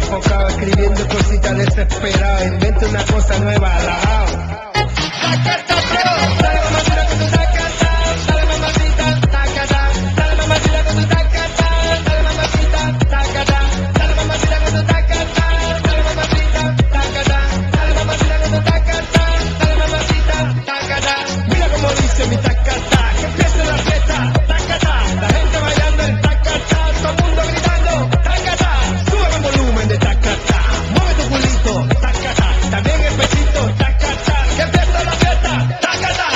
enfocado, escribiendo cositas desesperado. Invento una cosa nueva, alabao. Mira como dice mi tacata, que empiece la fiesta, tacata, la gente bailando el tacata, todo el mundo gritando, tacata, sube el volumen de tacata, mueve tu culito, tacata, también el pechito, tacata, que empiece la fiesta, tacata.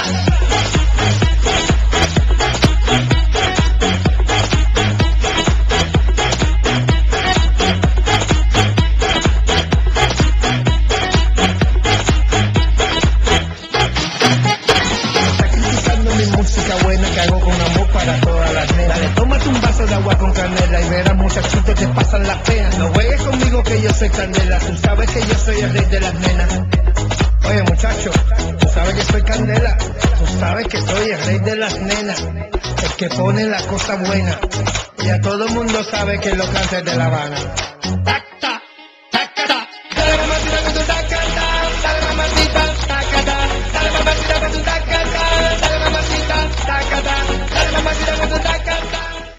Música buena que hago con amor para todas las nenas. Dale, tómate un vaso de agua con canela y verás muchachitos te pasan las penas. No juegues conmigo que yo soy candela, tú sabes que yo soy el rey de las nenas. Oye muchacho, tú sabes que soy candela, tú sabes que soy el rey de las nenas, el que pone la cosa buena. Ya todo el mundo sabe que lo cantes de La Habana.